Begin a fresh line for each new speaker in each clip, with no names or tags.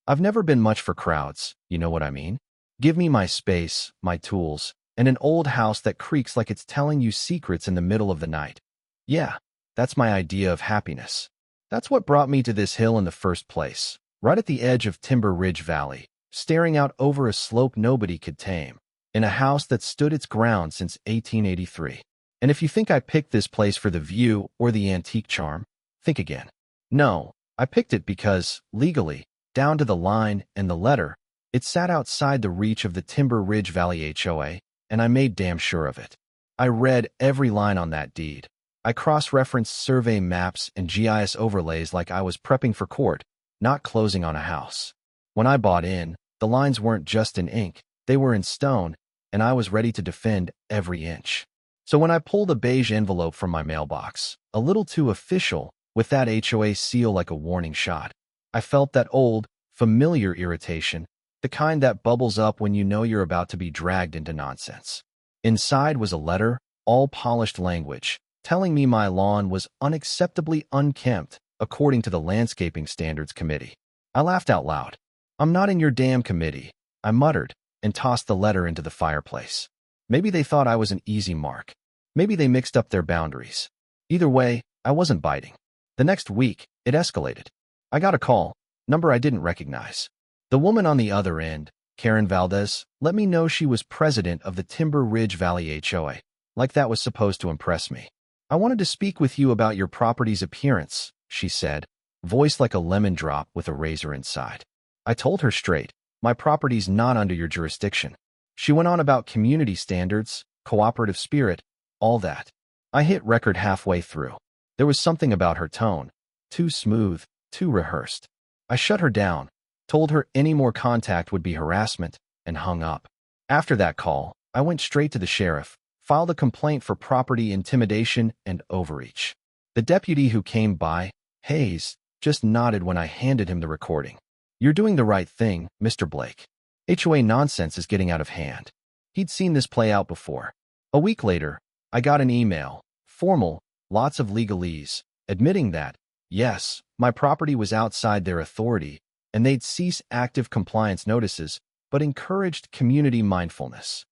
I've never been much for crowds, you know what I mean? Give me my space, my tools, and an old house that creaks like it's telling you secrets in the middle of the night. Yeah, that's my idea of happiness. That's what brought me to this hill in the first place, right at the edge of Timber Ridge Valley, staring out over a slope nobody could tame, in a house that stood its ground since 1883. And if you think I picked this place for the view or the antique charm, think again. No, I picked it because, legally, down to the line and the letter, it sat outside the reach of the Timber Ridge Valley HOA, and I made damn sure of it. I read every line on that deed. I cross-referenced survey maps and GIS overlays like I was prepping for court, not closing on a house. When I bought in, the lines weren't just in ink, they were in stone, and I was ready to defend every inch. So when I pulled a beige envelope from my mailbox, a little too official, with that HOA seal like a warning shot, I felt that old, familiar irritation, the kind that bubbles up when you know you're about to be dragged into nonsense. Inside was a letter, all polished language, telling me my lawn was unacceptably unkempt, according to the Landscaping Standards Committee. I laughed out loud. "I'm not in your damn committee," I muttered, and tossed the letter into the fireplace. Maybe they thought I was an easy mark. Maybe they mixed up their boundaries. Either way, I wasn't biting. The next week, it escalated. I got a call, number I didn't recognize. The woman on the other end, Karen Valdez, let me know she was president of the Timber Ridge Valley HOA, like that was supposed to impress me. "I wanted to speak with you about your property's appearance," she said, voice like a lemon drop with a razor inside. I told her straight, my property's not under your jurisdiction. She went on about community standards, cooperative spirit, all that. I hit record halfway through. There was something about her tone, too smooth, too rehearsed. I shut her down, told her any more contact would be harassment, and hung up. After that call, I went straight to the sheriff, filed a complaint for property intimidation and overreach. The deputy who came by, Hayes, just nodded when I handed him the recording. "You're doing the right thing, Mr. Blake. HOA nonsense is getting out of hand." He'd seen this play out before. A week later, I got an email, formal, lots of legalese, admitting that, yes, my property was outside their authority, and they'd cease active compliance notices, but encouraged community mindfulness.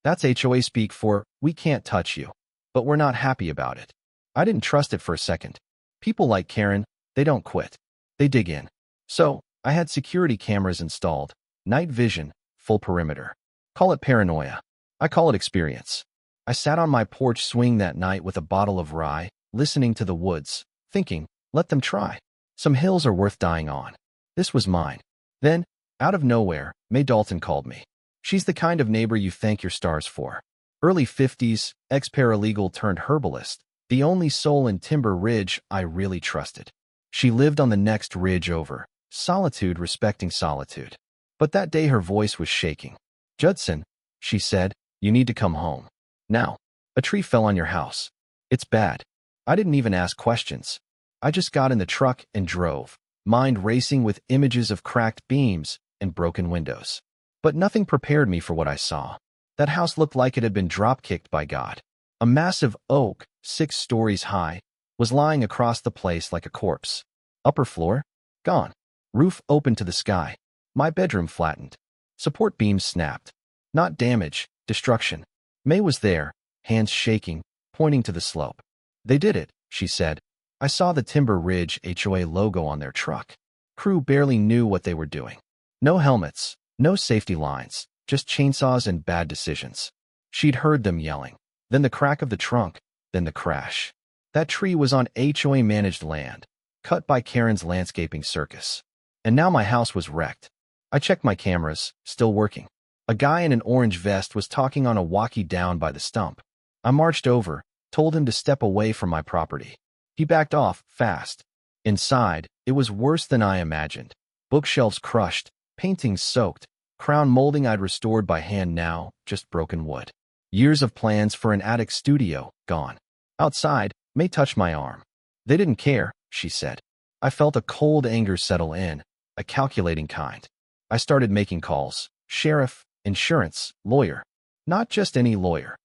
That's HOA speak for, "We can't touch you, but we're not happy about it." I didn't trust it for a second. People like Karen, they don't quit. They dig in. So, I had security cameras installed, night vision, full perimeter. Call it paranoia. I call it experience. I sat on my porch swing that night with a bottle of rye, listening to the woods, thinking, let them try. Some hills are worth dying on. This was mine. Then, out of nowhere, May Dalton called me. She's the kind of neighbor you thank your stars for. Early 50s, ex-paralegal turned herbalist, the only soul in Timber Ridge I really trusted. She lived on the next ridge over, solitude respecting solitude. But that day her voice was shaking. "Judson," she said, "you need to come home. Now, a tree fell on your house. It's bad." I didn't even ask questions. I just got in the truck and drove, mind racing with images of cracked beams and broken windows. But nothing prepared me for what I saw. That house looked like it had been drop-kicked by God. A massive oak, 6 stories high, was lying across the place like a corpse. Upper floor? Gone. Roof open to the sky. My bedroom flattened. Support beams snapped. Not damage, destruction. May was there, hands shaking, pointing to the slope. "They did it," she said. I saw the Timber Ridge HOA logo on their truck. Crew barely knew what they were doing. No helmets, no safety lines, just chainsaws and bad decisions. She'd heard them yelling. Then the crack of the trunk, then the crash. That tree was on HOA-managed land, cut by Karen's landscaping circus. And now my house was wrecked. I checked my cameras, still working. A guy in an orange vest was talking on a walkie down by the stump. I marched over, told him to step away from my property. He backed off, fast. Inside, it was worse than I imagined. Bookshelves crushed, paintings soaked, crown molding I'd restored by hand now, just broken wood. Years of plans for an attic studio, gone. Outside, May touched my arm. "They didn't care," she said. I felt a cold anger settle in, a calculating kind. I started making calls. Sheriff, insurance, lawyer. Not just any lawyer.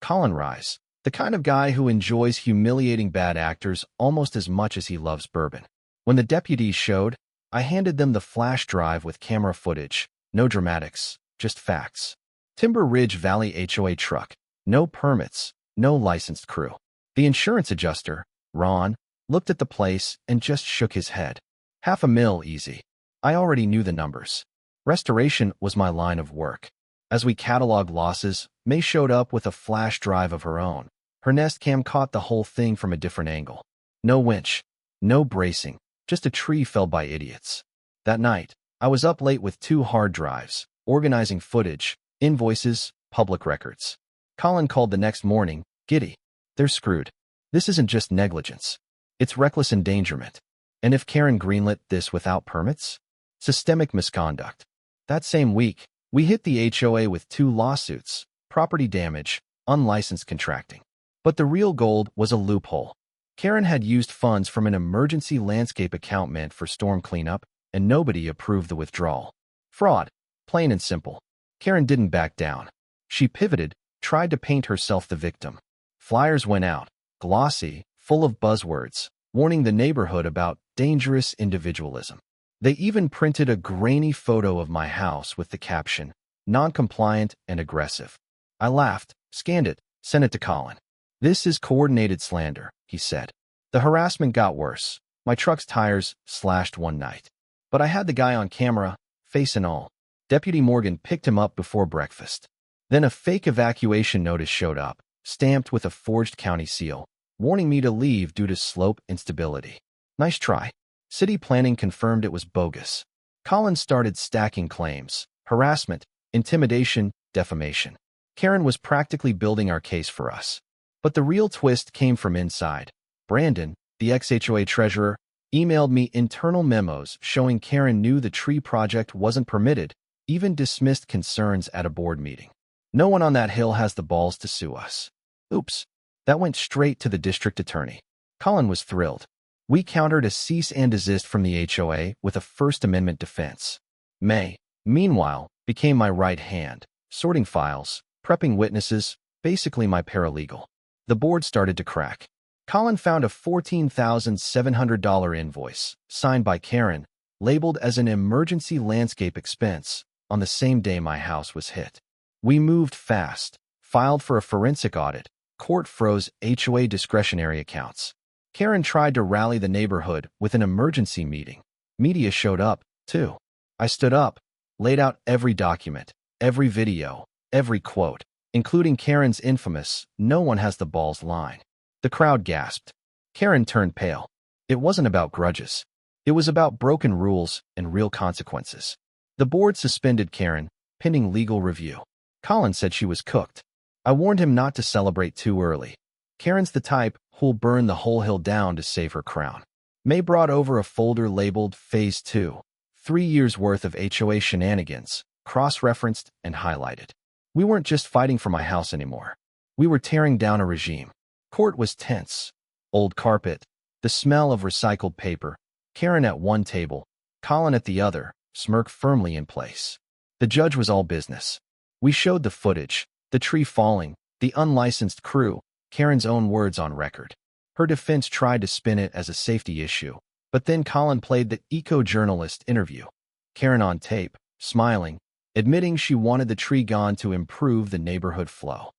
Colin Rise, the kind of guy who enjoys humiliating bad actors almost as much as he loves bourbon. When the deputies showed, I handed them the flash drive with camera footage. No dramatics, just facts. Timber Ridge Valley HOA truck. No permits, no licensed crew. The insurance adjuster, Ron, looked at the place and just shook his head. $500,000 easy. I already knew the numbers. Restoration was my line of work. As we cataloged losses, May showed up with a flash drive of her own. Her Nest Cam caught the whole thing from a different angle. No winch, no bracing, just a tree felled by idiots. That night, I was up late with 2 hard drives, organizing footage, invoices, public records. Colin called the next morning, giddy. They're screwed. This isn't just negligence. It's reckless endangerment. And if Karen greenlit this without permits? Systemic misconduct. That same week, we hit the HOA with 2 lawsuits, property damage, unlicensed contracting. But the real gold was a loophole. Karen had used funds from an emergency landscape account meant for storm cleanup, and nobody approved the withdrawal. Fraud. Plain and simple. Karen didn't back down. She pivoted, tried to paint herself the victim. Flyers went out, glossy, full of buzzwords, warning the neighborhood about dangerous individualism. They even printed a grainy photo of my house with the caption, "Non-compliant and aggressive." I laughed, scanned it, sent it to Colin. "This is coordinated slander," he said. The harassment got worse. My truck's tires slashed one night. But I had the guy on camera, face and all. Deputy Morgan picked him up before breakfast. Then a fake evacuation notice showed up, stamped with a forged county seal, warning me to leave due to slope instability. Nice try. City planning confirmed it was bogus. Colin started stacking claims: harassment, intimidation, defamation. Karen was practically building our case for us. But the real twist came from inside. Brandon, the ex-HOA treasurer, emailed me internal memos showing Karen knew the tree project wasn't permitted, even dismissed concerns at a board meeting. No one on that hill has the balls to sue us. Oops. That went straight to the district attorney. Colin was thrilled. We countered a cease and desist from the HOA with a First Amendment defense. May, meanwhile, became my right hand, sorting files, prepping witnesses, basically my paralegal. The board started to crack. Colin found a $14,700 invoice, signed by Karen, labeled as an emergency landscape expense, on the same day my house was hit. We moved fast, filed for a forensic audit. Court froze HOA discretionary accounts. Karen tried to rally the neighborhood with an emergency meeting. Media showed up, too. I stood up, laid out every document, every video, every quote, including Karen's infamous "no one has the balls" line. The crowd gasped. Karen turned pale. It wasn't about grudges. It was about broken rules and real consequences. The board suspended Karen, pending legal review. Colin said she was cooked. I warned him not to celebrate too early. Karen's the type who'll burn the whole hill down to save her crown. May brought over a folder labeled Phase 2, 3 years' worth of HOA shenanigans, cross-referenced and highlighted. We weren't just fighting for my house anymore. We were tearing down a regime. Court was tense. Old carpet, the smell of recycled paper, Karen at one table, Colin at the other, smirk firmly in place. The judge was all business. We showed the footage, the tree falling, the unlicensed crew, Karen's own words on record. Her defense tried to spin it as a safety issue, but then Colin played the eco-journalist interview. Karen on tape, smiling, admitting she wanted the tree gone to improve the neighborhood flow.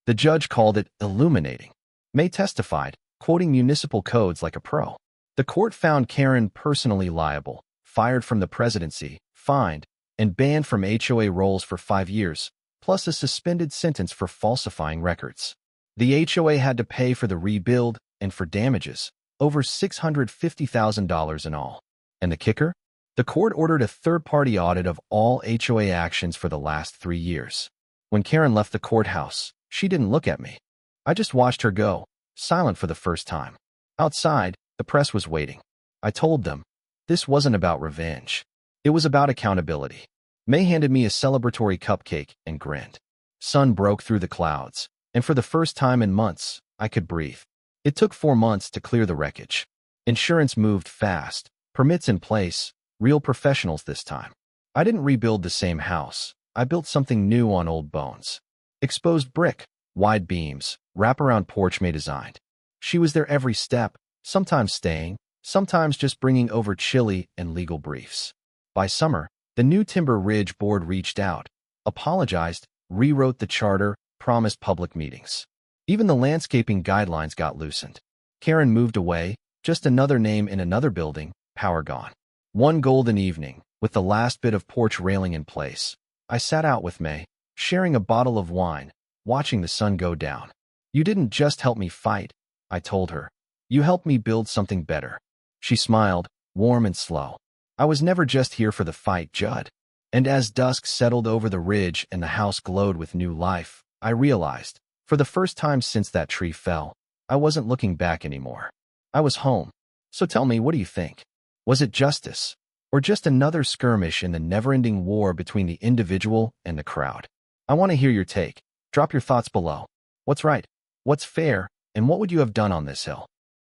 The judge called it illuminating. May testified, quoting municipal codes like a pro. The court found Karen personally liable, fired from the presidency, fined, and banned from HOA rolls for 5 years, plus a suspended sentence for falsifying records. The HOA had to pay for the rebuild and for damages, over $650,000 in all. And the kicker? The court ordered a third-party audit of all HOA actions for the last 3 years. When Karen left the courthouse, she didn't look at me. I just watched her go, silent for the first time. Outside, the press was waiting. I told them, this wasn't about revenge. It was about accountability. May handed me a celebratory cupcake and grinned. Sun broke through the clouds, and for the first time in months, I could breathe. It took 4 months to clear the wreckage. Insurance moved fast, permits in place, real professionals this time. I didn't rebuild the same house. I built something new on old bones. Exposed brick, wide beams, wraparound porch May designed. She was there every step, sometimes staying, sometimes just bringing over chili and legal briefs. By summer, the new Timber Ridge board reached out, apologized, rewrote the charter, promised public meetings. Even the landscaping guidelines got loosened. Karen moved away, just another name in another building, power gone. One golden evening, with the last bit of porch railing in place, I sat out with May, sharing a bottle of wine, watching the sun go down. "You didn't just help me fight," I told her. "You helped me build something better." She smiled, warm and slow. "I was never just here for the fight, Judd." And as dusk settled over the ridge and the house glowed with new life, I realized, for the first time since that tree fell, I wasn't looking back anymore. I was home. So tell me, what do you think? Was it justice? Or just another skirmish in the never-ending war between the individual and the crowd? I want to hear your take. Drop your thoughts below. What's right? What's fair? And what would you have done on this hill?